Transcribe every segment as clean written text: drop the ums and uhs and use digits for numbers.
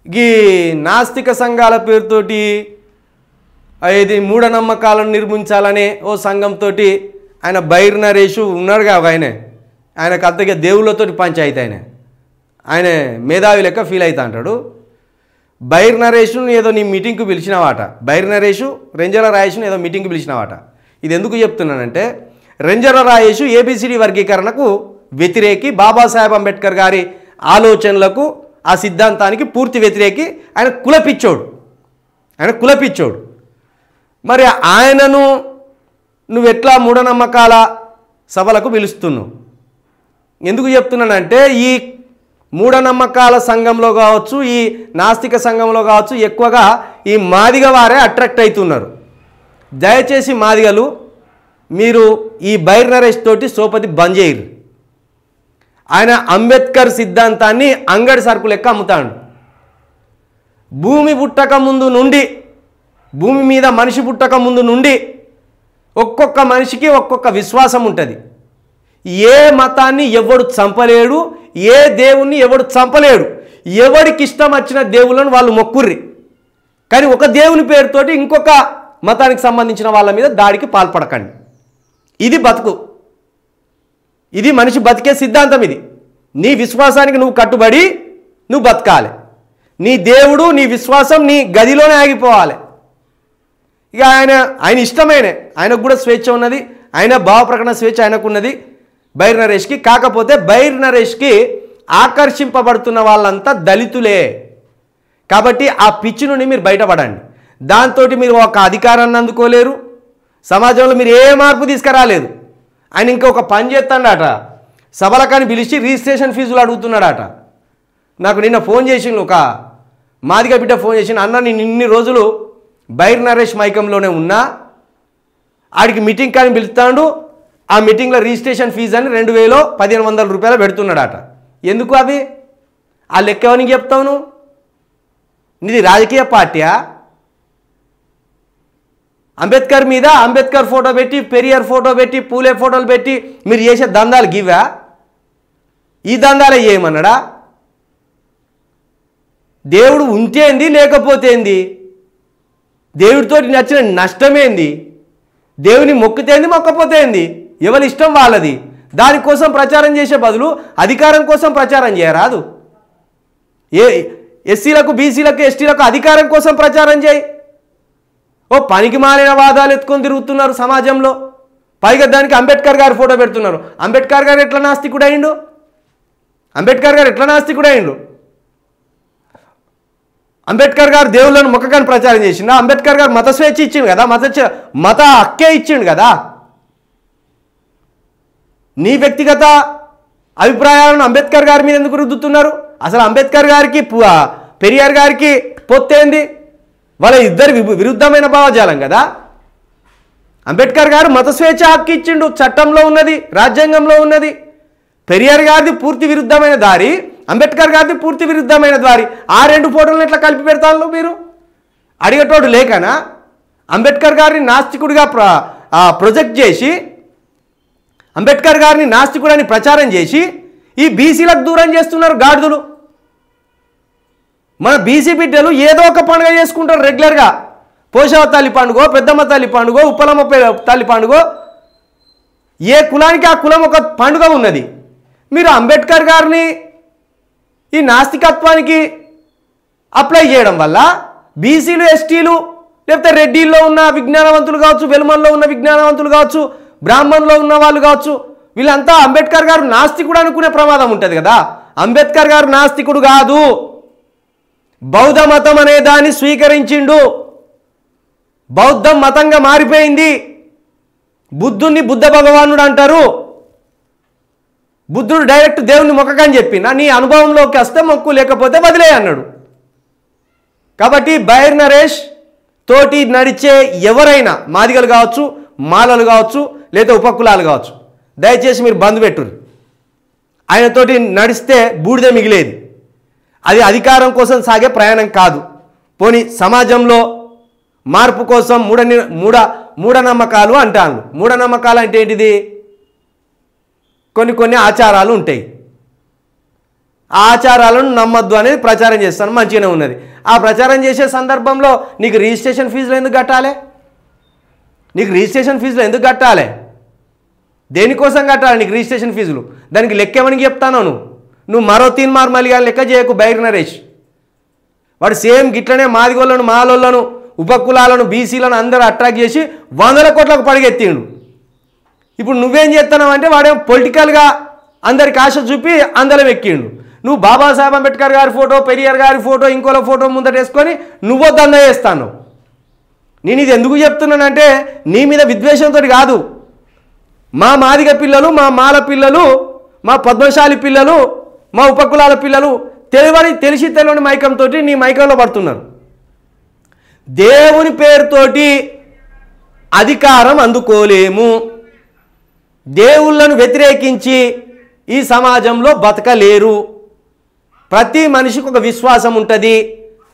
ఈ నాస్తిక సంఘాల పేరుతోటి ఇది మూఢనమ్మకాలను నిర్మించాలనే ఓ సంఘంతో ఆయన బైర్ నరేష్ ఉన్నాడుగా ఆయనకు అంతగా దేవుళ్ళతోటి పంచాయతీ ఆయన మేధావి లెక్క ఫీల్ అవుతా అంటాడు. బైర్ నరేష్ను ఏదో నీ మీటింగ్కి పిలిచినవాట, బైర్ నరేషు రెంజల రాయేష్ను ఏదో మీటింగ్కి పిలిచినవాట. ఇది ఎందుకు చెప్తున్నానంటే రెంజల రాయేషు ఏబిసిడి వర్గీకరణకు వ్యతిరేకి, బాబాసాహెబ్ అంబేద్కర్ గారి ఆలోచనలకు ఆ సిద్ధాంతానికి పూర్తి వ్యతిరేకి. ఆయన కులపిచ్చోడు. మరి ఆయనను నువ్వెట్లా మూఢనమ్మకాల సభలకు పిలుస్తున్నావు? ఎందుకు చెప్తున్నానంటే ఈ మూఢనమ్మకాల సంఘంలో కావచ్చు, ఈ నాస్తిక సంఘంలో కావచ్చు ఎక్కువగా ఈ మాదిగ వారే అట్రాక్ట్ అవుతున్నారు. దయచేసి మాదిగలు మీరు ఈ బైర్ నరేష్ తోటి సోపతి బంద్ చేయరు. ఆయన అంబేద్కర్ సిద్ధాంతాన్ని అంగడి సరుకు లెక్క అమ్ముతాడు. భూమి పుట్టక ముందు నుండి, భూమి మీద మనిషి పుట్టక ముందు నుండి ఒక్కొక్క మనిషికి ఒక్కొక్క విశ్వాసం ఉంటుంది. ఏ మతాన్ని ఎవడు చంపలేడు, ఏ దేవుణ్ణి ఎవడు చంపలేడు. ఎవడికి ఇష్టం వచ్చిన దేవుళ్ళను వాళ్ళు మొక్కుర్రి. కానీ ఒక దేవుని పేరుతోటి ఇంకొక మతానికి సంబంధించిన వాళ్ళ మీద దాడికి పాల్పడకండి. ఇది బతుకు, ఇది మనిషి బతికే సిద్ధాంతం. ఇది నీ విశ్వాసానికి నువ్వు కట్టుబడి నువ్వు బతకాలి. నీ దేవుడు, నీ విశ్వాసం నీ గదిలోనే ఆగిపోవాలి. ఇక ఆయన ఇష్టమైన, ఆయనకు కూడా స్వేచ్ఛ ఉన్నది, ఆయన భావ ప్రకటన స్వేచ్ఛ ఆయనకు ఉన్నది బైర్ నరేష్కి. కాకపోతే బైర్ నరేష్కి ఆకర్షింపబడుతున్న వాళ్ళంతా దళితులే. కాబట్టి ఆ పిచ్చి నుండి మీరు బయటపడండి. దాంతో మీరు ఒక అధికారాన్ని అందుకోలేరు, సమాజంలో మీరు ఏ మార్పు తీసుకురాలేదు. ఆయన ఇంకొక పని చేస్తాడట, సభలకని పిలిచి రిజిస్ట్రేషన్ ఫీజులు అడుగుతున్నాడట. నాకు నిన్న ఫోన్ చేసిండు, ఒక మాదిగ బిడ్డ ఫోన్ చేసిండు, అన్న నేను ఇన్ని రోజులు బైర్ నరేష్ మైకంలోనే ఉన్నా, ఆడికి మీటింగ్ కానీ పిలుస్తాడు, ఆ మీటింగ్లో రిజిస్ట్రేషన్ ఫీజు అని 2000 1500 రూపాయలు పెడుతున్నాడట. ఎందుకు అవి? ఆ లెక్క ఎవరికి చెప్తావు నువ్వు? నీది రాజకీయ పార్టీయా? అంబేద్కర్ మీద అంబేద్కర్ ఫోటో పెట్టి, పెరియార్ ఫోటో పెట్టి, పూలే ఫోటోలు పెట్టి మీరు చేసే దందాలు గివా? ఈ దందాలే చేయమన్నాడా? దేవుడు ఉంటేంది లేకపోతే ఏంది? దేవుడితో నచ్చిన నష్టమేంది? దేవుని మొక్కుతేంది మొక్కపోతే ఏంది? ఎవరి ఇష్టం వాళ్ళది. దానికోసం ప్రచారం చేసే బదులు అధికారం కోసం ప్రచారం చేయరాదు. ఎస్సీలకు, బీసీలకు, ఎస్టీలకు అధికారం కోసం ప్రచారం చేయి. ఓ పనికి మాలిన వాదాలు ఎత్తుకొని తిరుగుతున్నారు సమాజంలో. పైగా దానికి అంబేద్కర్ గారు ఫోటో పెడుతున్నారు. అంబేద్కర్ గారు ఎట్లా నాస్తికుడైండు? అంబేద్కర్ గారు దేవుళ్ళను మొక్కగాని ప్రచారం చేసిండు. అంబేద్కర్ గారు మత స్వేచ్ఛ ఇచ్చిండు కదా, మత హక్కే ఇచ్చిండు కదా. నీ వ్యక్తిగత అభిప్రాయాలను అంబేద్కర్ గారి మీద ఎందుకు రుద్దుతున్నారు? అసలు అంబేద్కర్ గారికి పెరియార్ గారికి పొత్తేంది? వాళ్ళ ఇద్దరు విరుద్ధమైన భావజాలం కదా. అంబేద్కర్ గారు మత స్వేచ్ఛ హక్కు ఇచ్చిండు, చట్టంలో ఉన్నది, రాజ్యాంగంలో ఉన్నది. పెరియార్ గారిది పూర్తి విరుద్ధమైన దారి, అంబేద్కర్ గారిది పూర్తి విరుద్ధమైన దారి. ఆ రెండు ఫోటోలను ఎట్లా కలిపి పెడతాను మీరు? అడిగేటోడు లేకనా? అంబేద్కర్ గారిని నాస్తికుడిగా ప్రొజెక్ట్ చేసి, అంబేద్కర్ గారిని నాస్తికుడని ప్రచారం చేసి ఈ బీసీలకు దూరం చేస్తున్నారు గాడిదలు. మన బీసీ బిడ్డలు ఏదో ఒక పండుగ చేసుకుంటారు రెగ్యులర్గా. పోషవ తల్లి పండుగ, పెద్దమ్మ తల్లి పండుగ, ఉప్పలమ్మ తల్లి పండుగ. ఏ కులానికి ఆ కులం ఒక పండుగ ఉన్నది. మీరు అంబేద్కర్ గారిని ఈ నాస్తికత్వానికి అప్లై చేయడం వల్ల బీసీలు, ఎస్టీలు, లేకపోతే రెడ్డిల్లో ఉన్న విజ్ఞానవంతులు కావచ్చు, వెలుమల్లో ఉన్న విజ్ఞానవంతులు కావచ్చు, బ్రాహ్మణులో ఉన్న వాళ్ళు కావచ్చు, వీళ్ళంతా అంబేద్కర్ గారు నాస్తికుడు అనుకునే ప్రమాదం ఉంటుంది కదా. అంబేద్కర్ గారు నాస్తికుడు కాదు, బౌద్ధ మతం అనే దాన్ని స్వీకరించిండు. బౌద్ధం మతంగా మారిపోయింది. బుద్ధుణ్ణి బుద్ధ భగవానుడు అంటారు. బుద్ధుడు డైరెక్ట్ దేవుణ్ణి మొక్కకని చెప్పిన, నీ అనుభవంలోకి వస్తే మొక్కు, లేకపోతే వదిలే అన్నాడు. కాబట్టి బైర్ నరేష్ తోటి నడిచే ఎవరైనా మాదిగలు కావచ్చు, మాలలు కావచ్చు, లేదా ఉపకులాలు కావచ్చు, దయచేసి మీరు బంద్ పెట్టుర్రు. ఆయనతోటి నడిస్తే బూడిద మిగిలేది. అది అధికారం కోసం సాగే ప్రయాణం కాదు. పోనీ సమాజంలో మార్పు కోసం మూఢనమ్మకాలు అంటాను. మూఢనమ్మకాలు అంటే ఏంటిది? కొన్ని ఆచారాలు ఉంటాయి. ఆ ఆచారాలను నమ్మద్దు అనేది ప్రచారం చేస్తాను, మంచిగానే ఉన్నది. ఆ ప్రచారం చేసే సందర్భంలో నీకు రిజిస్ట్రేషన్ ఫీజులు ఎందుకు కట్టాలి? నీకు రిజిస్ట్రేషన్ ఫీజులు ఎందుకు కట్టాలి? దేనికోసం కట్టాలి నీకు రిజిస్ట్రేషన్ ఫీజులు? దానికి లెక్కేమని చెప్తాను. నువ్వు మరో తీన్మార్ మలిగా లెక్క చేయకు. బైర్ నరేష్ వాడు సేమ్ గిట్లనే మాదిగోళ్ళను, మాలోళ్ళను, ఉపకులాలను, బీసీలను అందరూ అట్రాక్ట్ చేసి 100 కోట్లకు పడిగెత్తిండు. ఇప్పుడు నువ్వేం చేస్తున్నావు అంటే వాడేం పొలిటికల్గా అందరికి ఆశ చూపి అందరం ఎక్కిండు. నువ్వు బాబాసాహెబ్ అంబేద్కర్ గారి ఫోటో, పెరియార్ గారి ఫోటో, ఇంకోల ఫోటో ముందట వేసుకొని నువ్వో దందా చేస్తాను. నేను ఇది ఎందుకు చెప్తున్నానంటే నీ మీద విద్వేషంతో కాదు. మా మాదిగ పిల్లలు, మా మాల పిల్లలు, మా పద్మశాలి పిల్లలు, మా ఉపకులాల పిల్లలు తెలిసి తెలియని మైకంతో నీ మైకంలో పడుతున్నారు. దేవుని పేరుతోటి అధికారం అందుకోలేము. దేవుళ్ళను వ్యతిరేకించి ఈ సమాజంలో బతకలేరు. ప్రతి మనిషికి ఒక విశ్వాసం ఉంటుంది.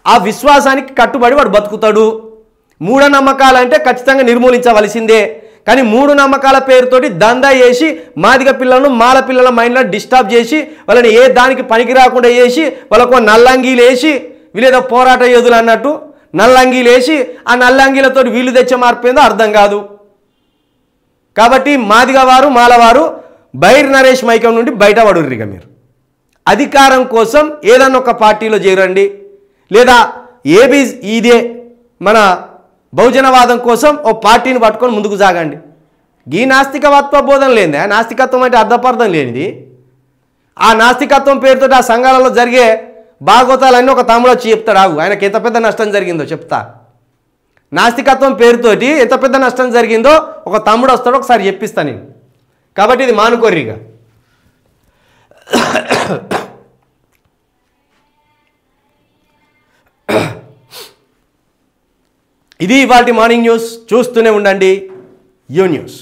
ఆ విశ్వాసానికి కట్టుబడి వాడు బతుకుతాడు. మూఢనమ్మకాలంటే ఖచ్చితంగా నిర్మూలించవలసిందే. కానీ మూఢనమ్మకాల పేరుతోటి దందా చేసి మాదిగ పిల్లలను, మాల పిల్లల మైండ్లో డిస్టర్బ్ చేసి వాళ్ళని ఏ దానికి పనికి రాకుండా చేసి వాళ్ళకు నల్లంగీలు వేసి వీళ్ళేదో పోరాట యోధులు అన్నట్టు నల్లంగీలు వేసి ఆ నల్లంగీలతో వీళ్ళు తెచ్చే మార్పు ఏందో అర్థం కాదు. కాబట్టి మాదిగ వారు, మాలవారు బైర్ నరేష్ మైకం నుండి బయటపడుర్రు. ఇక మీరు అధికారం కోసం ఏదన్నా ఒక పార్టీలో చేరండి, లేదా ఇదే మన బహుజనవాదం కోసం ఓ పార్టీని పట్టుకొని ముందుకు సాగండి. ఈ నాస్తికవత్వ బోధన లేనిది, ఆ నాస్తికత్వం అంటే అర్థపార్థం లేనిది. ఆ నాస్తికత్వం పేరుతో ఆ సంఘాలలో జరిగే భాగవతాలన్నీ ఒక తమ్ముడు వచ్చి చెప్తాడు. ఆగు, ఆయనకి ఎంత పెద్ద నష్టం జరిగిందో చెప్తా. నాస్తికత్వం పేరుతోటి ఎంత పెద్ద నష్టం జరిగిందో ఒక తమ్ముడు వస్తాడు, ఒకసారి చెప్పిస్తా నేను. కాబట్టి ఇది మానుకోర్రిగా. ఇది ఇవాల్టి మార్నింగ్ న్యూస్. చూస్తూనే ఉండండి యూ న్యూస్.